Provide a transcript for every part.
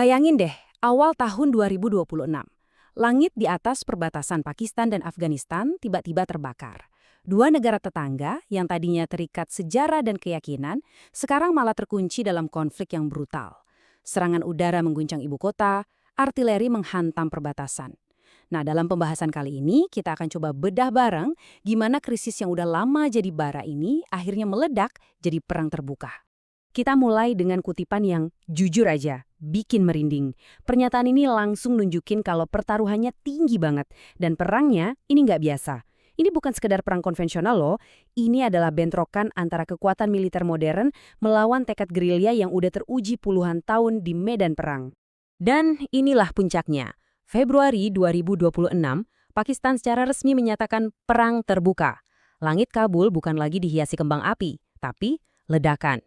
Bayangin deh, awal tahun 2026. Langit di atas perbatasan Pakistan dan Afghanistan tiba-tiba terbakar. Dua negara tetangga yang tadinya terikat sejarah dan keyakinan, sekarang malah terkunci dalam konflik yang brutal. Serangan udara mengguncang ibu kota, artileri menghantam perbatasan. Nah, dalam pembahasan kali ini, kita akan coba bedah bareng gimana krisis yang udah lama jadi bara ini akhirnya meledak jadi perang terbuka. Kita mulai dengan kutipan yang jujur aja, bikin merinding. Pernyataan ini langsung nunjukin kalau pertaruhannya tinggi banget, dan perangnya ini nggak biasa. Ini bukan sekedar perang konvensional loh, ini adalah bentrokan antara kekuatan militer modern melawan tekad gerilya yang udah teruji puluhan tahun di medan perang. Dan inilah puncaknya. Februari 2026, Pakistan secara resmi menyatakan perang terbuka. Langit Kabul bukan lagi dihiasi kembang api, tapi ledakan.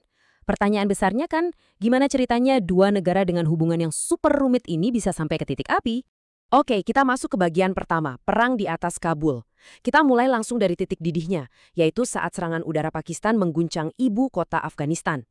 Pertanyaan besarnya kan, gimana ceritanya dua negara dengan hubungan yang super rumit ini bisa sampai ke titik api? Oke, kita masuk ke bagian pertama, perang di atas Kabul. Kita mulai langsung dari titik didihnya, yaitu saat serangan udara Pakistan mengguncang ibu kota Afghanistan.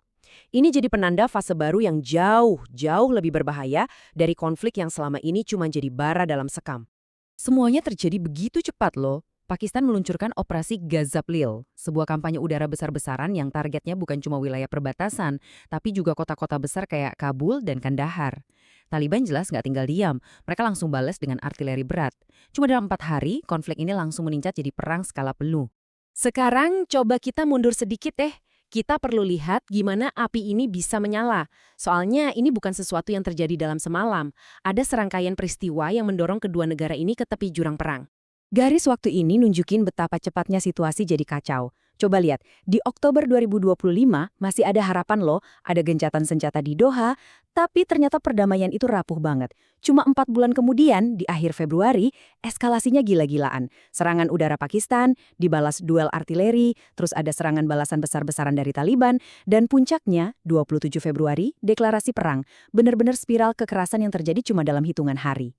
Ini jadi penanda fase baru yang jauh lebih berbahaya dari konflik yang selama ini cuma jadi bara dalam sekam. Semuanya terjadi begitu cepat loh. Pakistan meluncurkan Operasi Ghazaplil, sebuah kampanye udara besar-besaran yang targetnya bukan cuma wilayah perbatasan, tapi juga kota-kota besar kayak Kabul dan Kandahar. Taliban jelas nggak tinggal diam, mereka langsung balas dengan artileri berat. Cuma dalam 4 hari, konflik ini langsung meningkat jadi perang skala penuh. Sekarang coba kita mundur sedikit deh. Kita perlu lihat gimana api ini bisa menyala. Soalnya ini bukan sesuatu yang terjadi dalam semalam. Ada serangkaian peristiwa yang mendorong kedua negara ini ke tepi jurang perang. Garis waktu ini nunjukin betapa cepatnya situasi jadi kacau. Coba lihat, di Oktober 2025 masih ada harapan loh, ada gencatan senjata di Doha, tapi ternyata perdamaian itu rapuh banget. Cuma 4 bulan kemudian, di akhir Februari, eskalasinya gila-gilaan. Serangan udara Pakistan, dibalas duel artileri, terus ada serangan balasan besar-besaran dari Taliban, dan puncaknya, 27 Februari, deklarasi perang. Bener-bener spiral kekerasan yang terjadi cuma dalam hitungan hari.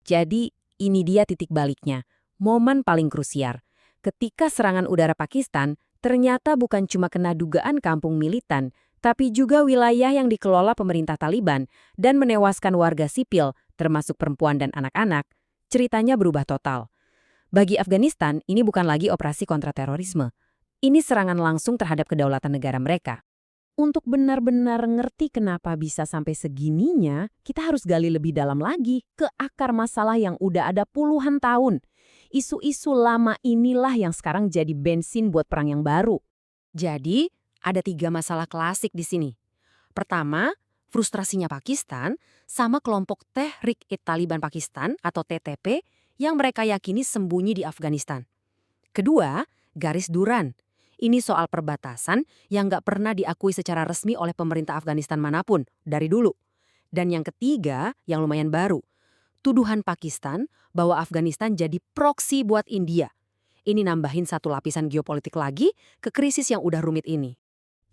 Jadi, ini dia titik baliknya. Momen paling krusial. Ketika serangan udara Pakistan ternyata bukan cuma kena dugaan kampung militan, tapi juga wilayah yang dikelola pemerintah Taliban dan menewaskan warga sipil, termasuk perempuan dan anak-anak, ceritanya berubah total. Bagi Afghanistan, ini bukan lagi operasi kontraterorisme. Ini serangan langsung terhadap kedaulatan negara mereka. Untuk benar-benar ngerti kenapa bisa sampai segininya, kita harus gali lebih dalam lagi ke akar masalah yang udah ada puluhan tahun. Isu-isu lama inilah yang sekarang jadi bensin buat perang yang baru. Jadi, ada 3 masalah klasik di sini. Pertama, frustrasinya Pakistan sama kelompok Tehrik-i-Taliban Pakistan atau TTP yang mereka yakini sembunyi di Afghanistan. Kedua, garis Duran. Ini soal perbatasan yang nggak pernah diakui secara resmi oleh pemerintah Afghanistan manapun dari dulu. Dan yang ketiga, yang lumayan baru, tuduhan Pakistan bahwa Afghanistan jadi proksi buat India. Ini nambahin satu lapisan geopolitik lagi ke krisis yang udah rumit ini.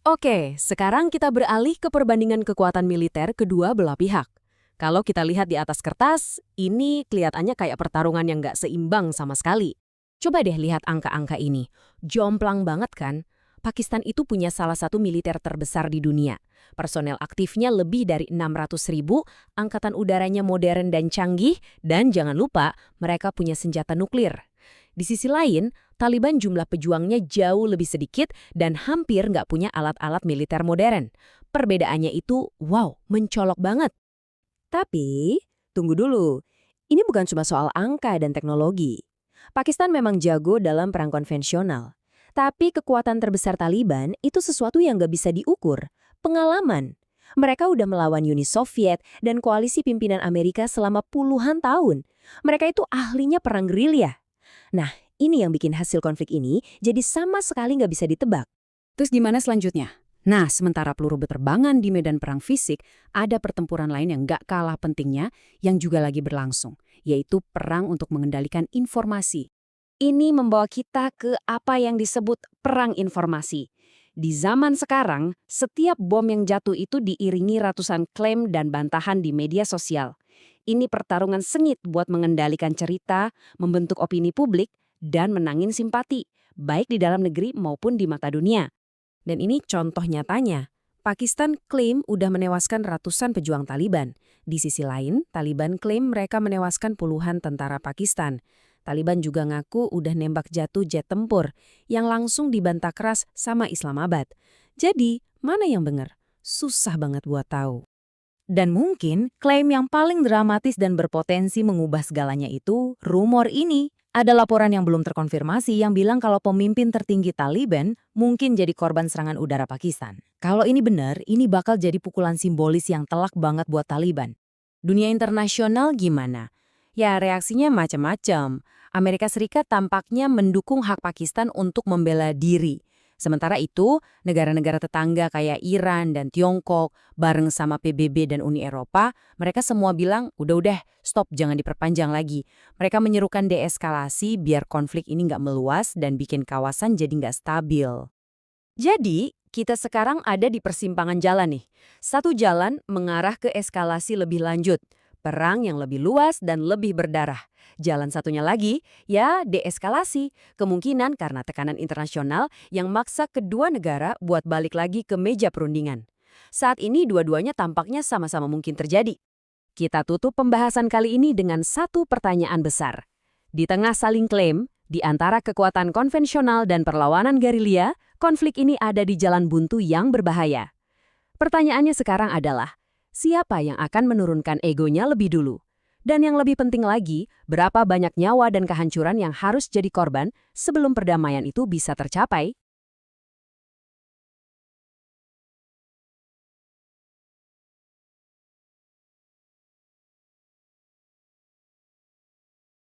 Oke, sekarang kita beralih ke perbandingan kekuatan militer kedua belah pihak. Kalau kita lihat di atas kertas, ini kelihatannya kayak pertarungan yang nggak seimbang sama sekali. Coba deh lihat angka-angka ini. Jomplang banget kan? Pakistan itu punya salah satu militer terbesar di dunia. Personel aktifnya lebih dari 600.000, angkatan udaranya modern dan canggih, dan jangan lupa mereka punya senjata nuklir. Di sisi lain, Taliban jumlah pejuangnya jauh lebih sedikit dan hampir nggak punya alat-alat militer modern. Perbedaannya itu, wow, mencolok banget. Tapi, tunggu dulu. Ini bukan cuma soal angka dan teknologi. Pakistan memang jago dalam perang konvensional. Tapi kekuatan terbesar Taliban itu sesuatu yang nggak bisa diukur. Pengalaman. Mereka udah melawan Uni Soviet dan koalisi pimpinan Amerika selama puluhan tahun. Mereka itu ahlinya perang gerilya. Nah, ini yang bikin hasil konflik ini jadi sama sekali nggak bisa ditebak. Terus gimana selanjutnya? Nah, sementara peluru berterbangan di medan perang fisik, ada pertempuran lain yang nggak kalah pentingnya yang juga lagi berlangsung, yaitu perang untuk mengendalikan informasi. Ini membawa kita ke apa yang disebut perang informasi. Di zaman sekarang, setiap bom yang jatuh itu diiringi ratusan klaim dan bantahan di media sosial. Ini pertarungan sengit buat mengendalikan cerita, membentuk opini publik, dan menangin simpati, baik di dalam negeri maupun di mata dunia. Dan ini contoh nyatanya. Pakistan klaim udah menewaskan ratusan pejuang Taliban. Di sisi lain, Taliban klaim mereka menewaskan puluhan tentara Pakistan. Taliban juga ngaku udah nembak jatuh jet tempur yang langsung dibantah keras sama Islamabad. Jadi, mana yang benar? Susah banget buat tahu. Dan mungkin klaim yang paling dramatis dan berpotensi mengubah segalanya itu rumor ini. Ada laporan yang belum terkonfirmasi yang bilang kalau pemimpin tertinggi Taliban mungkin jadi korban serangan udara Pakistan. Kalau ini benar, ini bakal jadi pukulan simbolis yang telak banget buat Taliban. Dunia internasional gimana? Ya, reaksinya macam-macam. Amerika Serikat tampaknya mendukung hak Pakistan untuk membela diri. Sementara itu, negara-negara tetangga kayak Iran dan Tiongkok, bareng sama PBB dan Uni Eropa, mereka semua bilang, udah, stop, jangan diperpanjang lagi. Mereka menyerukan deeskalasi biar konflik ini nggak meluas dan bikin kawasan jadi nggak stabil. Jadi, kita sekarang ada di persimpangan jalan nih. Satu jalan mengarah ke eskalasi lebih lanjut, perang yang lebih luas dan lebih berdarah. Jalan satunya lagi, ya deeskalasi, kemungkinan karena tekanan internasional yang maksa kedua negara buat balik lagi ke meja perundingan. Saat ini dua-duanya tampaknya sama-sama mungkin terjadi. Kita tutup pembahasan kali ini dengan satu pertanyaan besar. Di tengah saling klaim, di antara kekuatan konvensional dan perlawanan gerilya, konflik ini ada di jalan buntu yang berbahaya. Pertanyaannya sekarang adalah, siapa yang akan menurunkan egonya lebih dulu? Dan yang lebih penting lagi, berapa banyak nyawa dan kehancuran yang harus jadi korban sebelum perdamaian itu bisa tercapai?